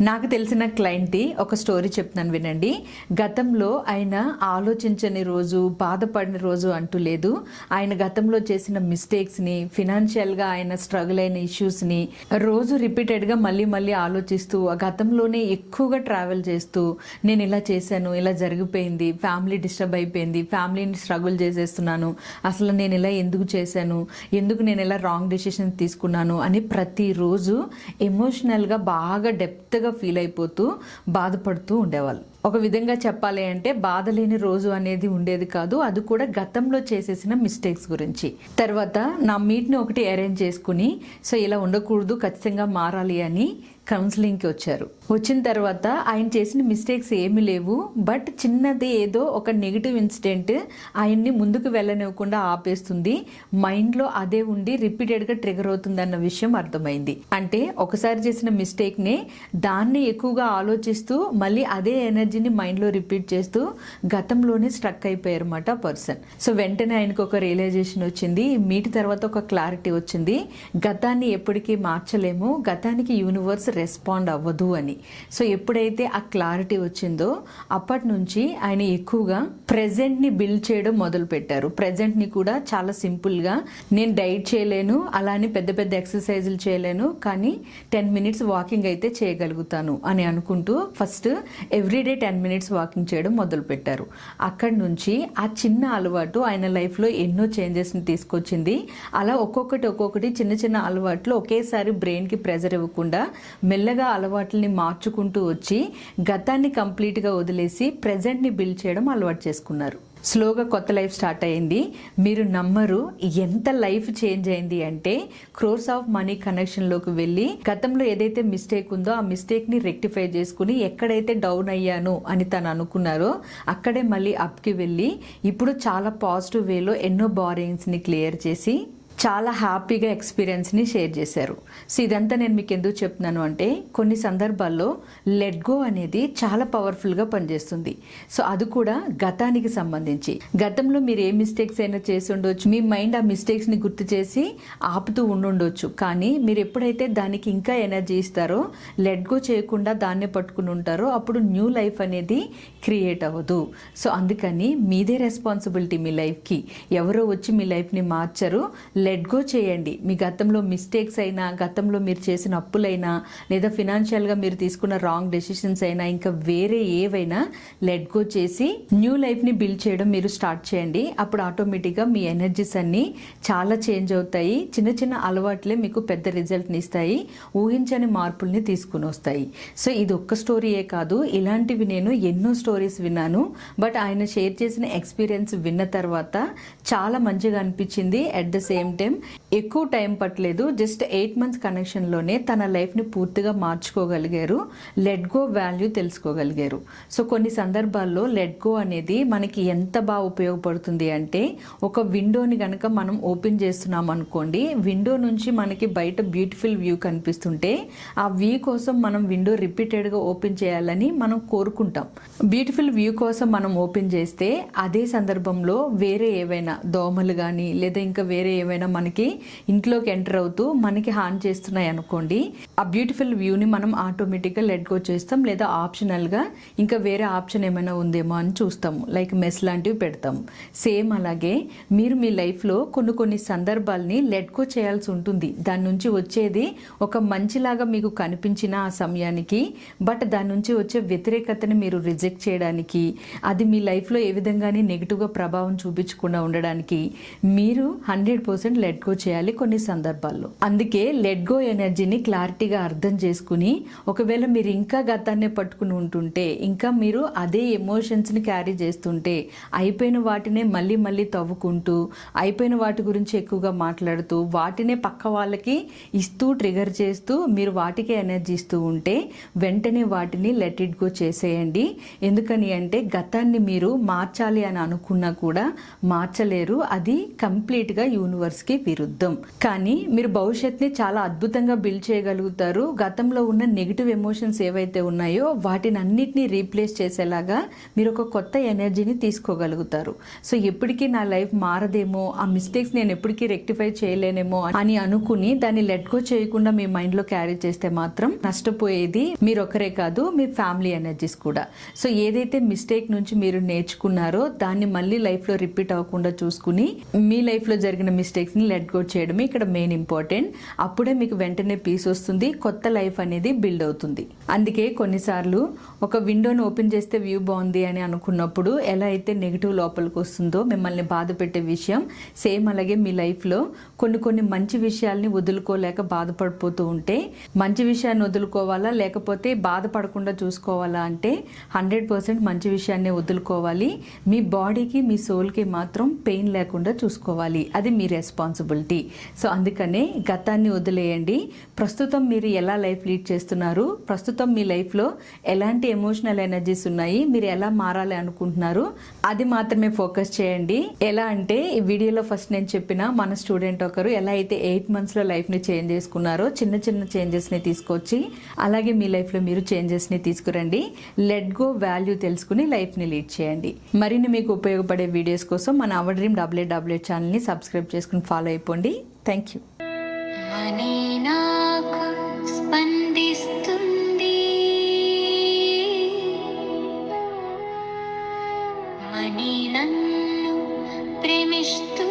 నాకు తెలిసిన క్లయింట్ ఒక స్టోరీ చెప్తున్నాను వినండి. గతంలో ఆయన ఆలోచించని రోజు, బాధపడిన రోజు అంటూ లేదు. ఆయన గతంలో చేసిన మిస్టేక్స్ని, ఫినాన్షియల్గా ఆయన స్ట్రగుల్ అయిన ఇష్యూస్ని రోజు రిపీటెడ్గా మళ్ళీ ఆలోచిస్తూ, ఆ గతంలోనే ఎక్కువగా ట్రావెల్ చేస్తూ, నేను ఇలా చేశాను, ఇలా జరిగిపోయింది, ఫ్యామిలీ డిస్టర్బ్ అయిపోయింది, ఫ్యామిలీని స్ట్రగుల్ చేసేస్తున్నాను, అసలు నేను ఇలా ఎందుకు చేశాను, ఎందుకు నేను ఇలా రాంగ్ డెసిషన్ తీసుకున్నాను అని ప్రతిరోజు ఎమోషనల్గా బాగా డెప్త్గా ఫీల్ అయిపోతూ బాధపడుతూ ఉండేవాళ్ళు. ఒక విధంగా చెప్పాలి అంటే బాధ లేని రోజు అనేది ఉండేది కాదు. అది కూడా గతంలో చేసేసిన మిస్టేక్స్ గురించి. తర్వాత నా మీట్ని ఒకటి అరేంజ్ చేసుకుని, సో ఇలా ఉండకూడదు, ఖచ్చితంగా మారాలి అని కౌన్సిలింగ్కి వచ్చారు. వచ్చిన తర్వాత ఆయన చేసిన మిస్టేక్స్ ఏమీ లేవు, బట్ చిన్నది ఏదో ఒక నెగిటివ్ ఇన్సిడెంట్ ఆయన్ని ముందుకు వెళ్ళనివ్వకుండా ఆపేస్తుంది. మైండ్లో అదే ఉండి రిపీటెడ్గా ట్రిగర్ అవుతుంది అన్న విషయం అర్థమైంది. అంటే ఒకసారి చేసిన మిస్టేక్నే దాన్ని ఎక్కువగా ఆలోచిస్తూ మళ్ళీ అదే ఎనర్జీని మైండ్లో రిపీట్ చేస్తూ గతంలోనే స్ట్రక్ అయిపోయారు అన్నమాట పర్సన్. సో వెంటనే ఆయనకు ఒక రియలైజేషన్ వచ్చింది. మీటి తర్వాత ఒక క్లారిటీ వచ్చింది. గతాన్ని ఎప్పటికీ మార్చలేము, గతానికి యూనివర్స్ రెస్పాండ్ అవ్వదు అని. సో ఎప్పుడైతే ఆ క్లారిటీ వచ్చిందో అప్పటి నుంచి ఆయన ఎక్కువగా ప్రెజెంట్ని బిల్డ్ చేయడం మొదలు పెట్టారు. ప్రెజెంట్ని కూడా చాలా సింపుల్గా, నేను డైట్ చేయలేను, అలానే పెద్ద పెద్ద ఎక్సర్సైజులు చేయలేను, కానీ 10 minutes వాకింగ్ అయితే చేయగలుగుతాను అని అనుకుంటూ ఫస్ట్ ఎవ్రీడే 10 minutes వాకింగ్ చేయడం మొదలు పెట్టారు. అక్కడి నుంచి ఆ చిన్న అలవాటు ఆయన లైఫ్లో ఎన్నో చేంజెస్ని తీసుకొచ్చింది. అలా ఒక్కొక్కటి చిన్న అలవాట్లు ఒకేసారి బ్రెయిన్కి ప్రెజర్ ఇవ్వకుండా మెల్లగా అలవాట్లని మార్చుకుంటూ వచ్చి గతాన్ని కంప్లీట్గా వదిలేసి ప్రెజెంట్ని బిల్డ్ చేయడం అలవాటు చేసుకున్నారు. స్లోగా కొత్త లైఫ్ స్టార్ట్ అయింది. మీరు నమ్మరు ఎంత లైఫ్ చేంజ్ అయింది అంటే, క్రోర్స్ ఆఫ్ మనీ కనెక్షన్లోకి వెళ్ళి గతంలో ఏదైతే మిస్టేక్ ఉందో ఆ మిస్టేక్ని రెక్టిఫై చేసుకుని ఎక్కడైతే డౌన్ అయ్యాను అని తను అనుకున్నారో అక్కడే మళ్ళీ అప్కి వెళ్ళి ఇప్పుడు చాలా పాజిటివ్ వేలో ఎన్నో బారింగ్స్ని క్లియర్ చేసి చాలా హ్యాపీగా ఎక్స్పీరియన్స్ని షేర్ చేశారు. సో ఇదంతా నేను మీకు ఎందుకు చెప్తున్నాను అంటే, కొన్ని సందర్భాల్లో లెట్ గో అనేది చాలా పవర్ఫుల్గా పనిచేస్తుంది. సో అది కూడా గతానికి సంబంధించి. గతంలో మీరు ఏ మిస్టేక్స్ అయినా చేసి ఉండొచ్చు, మీ మైండ్ ఆ మిస్టేక్స్ని గుర్తు చేసి ఆపుతూ ఉండుండొచ్చు, కానీ మీరు ఎప్పుడైతే దానికి ఇంకా ఎనర్జీ ఇస్తారో, లెట్ గో చేయకుండా దాన్నే పట్టుకుని ఉంటారో, అప్పుడు న్యూ లైఫ్ అనేది క్రియేట్ అవ్వదు. సో అందుకని మీదే రెస్పాన్సిబిలిటీ మీ లైఫ్కి. ఎవరో వచ్చి మీ లైఫ్ని మార్చరు. లెట్ గో చేయండి. మీ గతంలో మిస్టేక్స్ అయినా, గతంలో మీరు చేసిన అప్పులైనా, లేదా ఫినాన్షియల్గా మీరు తీసుకున్న రాంగ్ డెసిషన్స్ అయినా, ఇంకా వేరే ఏవైనా లెట్ గో చేసి న్యూ లైఫ్ని బిల్డ్ చేయడం మీరు స్టార్ట్ చేయండి. అప్పుడు ఆటోమేటిక్గా మీ ఎనర్జీస్ అన్నీ చాలా చేంజ్ అవుతాయి. చిన్న అలవాట్లే మీకు పెద్ద రిజల్ట్ని ఇస్తాయి, ఊహించని మార్పుల్ని తీసుకుని వస్తాయి. సో ఇది ఒక్క స్టోరీయే కాదు, ఇలాంటివి నేను ఎన్నో స్టోరీస్ విన్నాను. బట్ ఆయన షేర్ చేసిన ఎక్స్పీరియన్స్ విన్న తర్వాత చాలా మంచిగా అనిపించింది. అట్ ద సేమ్ టైం ఎక్కువ టైం పట్టలేదు. జస్ట్ 8 months కనెక్షన్లోనే తన లైఫ్ని పూర్తిగా మార్చుకోగలిగారు. లెట్ గో వాల్యూ తెలుసుకోగలిగారు. సో కొన్ని సందర్భాల్లో లెట్ గో అనేది మనకి ఎంత బాగా ఉపయోగపడుతుంది అంటే, ఒక విండోని కనుక మనం ఓపెన్ చేస్తున్నాం అనుకోండి, విండో నుంచి మనకి బయట బ్యూటిఫుల్ వ్యూ కనిపిస్తుంటే ఆ వ్యూ కోసం మనం విండో రిపీటెడ్గా ఓపెన్ చేయాలని మనం కోరుకుంటాం. బ్యూటిఫుల్ వ్యూ కోసం మనం ఓపెన్ చేస్తే అదే సందర్భంలో వేరే ఏవైనా దోమలు కానీ లేదా ఇంకా వేరే ఏవైనా మనకి ఇంట్లోకి ఎంటర్ అవుతూ మనకి హార్మ్ చేస్తున్నాయి అనుకోండి, ఆ బ్యూటిఫుల్ వ్యూని మనం ఆటోమేటిక్గా లెట్ గో చేస్తాం, లేదా ఆప్షనల్గా ఇంకా వేరే ఆప్షన్ ఏమైనా ఉందేమో అని చూస్తాము, లైక్ మెస్ లాంటివి పెడతాం. సేమ్ అలాగే మీరు మీ లైఫ్లో కొన్ని సందర్భాలని లెట్ గో చేయాల్సి ఉంటుంది. దాని నుంచి వచ్చేది ఒక మంచిలాగా మీకు కనిపించిన ఆ సమయానికి, బట్ దాని నుంచి వచ్చే వ్యతిరేకతని మీరు రిజెక్ట్ చేయడానికి, అది మీ లైఫ్లో ఏ విధంగానే నెగిటివ్గా ప్రభావం చూపించకుండా ఉండడానికి మీరు 100% లెట్ గో చేయాలి కొన్ని సందర్భాల్లో. అందుకే లెట్ గో ఎనర్జీని క్లారిటీగా అర్థం చేసుకుని, ఒకవేళ మీరు ఇంకా గతాన్ని పట్టుకుని ఉంటుంటే, ఇంకా మీరు అదే ఎమోషన్స్ని క్యారీ చేస్తుంటే, అయిపోయిన వాటినే మళ్ళీ తవ్వుకుంటూ, అయిపోయిన వాటి గురించి ఎక్కువగా మాట్లాడుతూ, వాటినే పక్క వాళ్ళకి ఇస్తూ ట్రిగర్ చేస్తూ మీరు వాటికి ఎనర్జీ ఇస్తూ ఉంటే, వెంటనే వాటిని లెట్ ఇట్ గో చేసేయండి. ఎందుకని అంటే గతాన్ని మీరు మార్చాలి అని అనుకున్నా కూడా మార్చలేరు. అది కంప్లీట్గా యూనివర్స్కి కి విరుద్ధం. కానీ మీరు భవిష్యత్తుని చాలా అద్భుతంగా బిల్డ్ చేయగలుగుతారు. గతంలో ఉన్న నెగిటివ్ ఎమోషన్స్ ఏవైతే ఉన్నాయో వాటిని అన్నిటినీ రీప్లేస్ చేసేలాగా మీరు ఒక కొత్త ఎనర్జీని తీసుకోగలుగుతారు. సో ఎప్పటికీ నా లైఫ్ మారదేమో, ఆ మిస్టేక్స్ నేను ఎప్పటికీ రెక్టిఫై చేయలేనేమో అని అనుకుని దాన్ని లెట్ గో చేయకుండా మీ మైండ్ లో క్యారీ చేస్తే మాత్రం నష్టపోయేది మీరు ఒకరే కాదు, మీ ఫ్యామిలీ ఎనర్జీస్ కూడా. సో ఏదైతే మిస్టేక్ నుంచి మీరు నేర్చుకున్నారో దాన్ని మళ్ళీ లైఫ్ లో రిపీట్ అవ్వకుండా చూసుకుని మీ లైఫ్ లో జరిగిన మిస్టేక్స్ ని లెట్ గో చేయడమే ఇక్కడ మెయిన్ ఇంపార్టెంట్. అప్పుడే మీకు వెంటనే పీస్ వస్తుంది, కొత్త లైఫ్ అనేది బిల్డ్ అవుతుంది. అందుకే కొన్నిసార్లు ఒక విండోను ఓపెన్ చేస్తే వ్యూ బాగుంది అని అనుకున్నప్పుడు ఎలా అయితే నెగిటివ్ లోపలికి వస్తుందో మిమ్మల్ని బాధ పెట్టే విషయం, సేమ్ అలాగే మీ లైఫ్లో కొన్ని మంచి విషయాల్ని వదులుకోలేక బాధపడిపోతూ ఉంటే, మంచి విషయాన్ని వదులుకోవాలా లేకపోతే బాధపడకుండా చూసుకోవాలా అంటే 100% మంచి విషయాన్ని వదులుకోవాలి. మీ బాడీకి మీ సోల్కి మాత్రం పెయిన్ లేకుండా చూసుకోవాలి. అది మీ రెస్పాన్సిబిలిటీ. సో అందుకనే గతాన్ని వదిలేయండి. ప్రస్తుతం మీరు ఎలా లైఫ్ లీడ్ చేస్తున్నారు, ప్రస్తుతం మీ లైఫ్లో ఎలాంటి ఎమోషనల్ ఎనర్జీస్ ఉన్నాయి, మీరు ఎలా మారాలి అనుకుంటున్నారు, అది మాత్రమే ఫోకస్ చేయండి. ఎలా అంటే ఈ వీడియోలో ఫస్ట్ నేను చెప్పిన మన స్టూడెంట్ ఒకరు ఎలా అయితే 8 monthsలో లైఫ్ని చేంజ్ చేసుకున్నారో, చిన్న చేంజెస్ని తీసుకొచ్చి అలాగే మీ లైఫ్లో మీరు చేంజెస్ని తీసుకురండి. లెట్ గో వాల్యూ తెలుసుకుని లైఫ్ని లీడ్ చేయండి. మరిన్ని మీకు ఉపయోగపడే వీడియోస్ కోసం మన అవర్ డ్రీమ్ AA ఛానల్ని సబ్స్క్రైబ్ చేసుకుని ఫాలో అయిపోండి. Thank you. మనీ నాకు స్పందిస్తుంది, మనీ నన్ను ప్రేమిస్తుంది.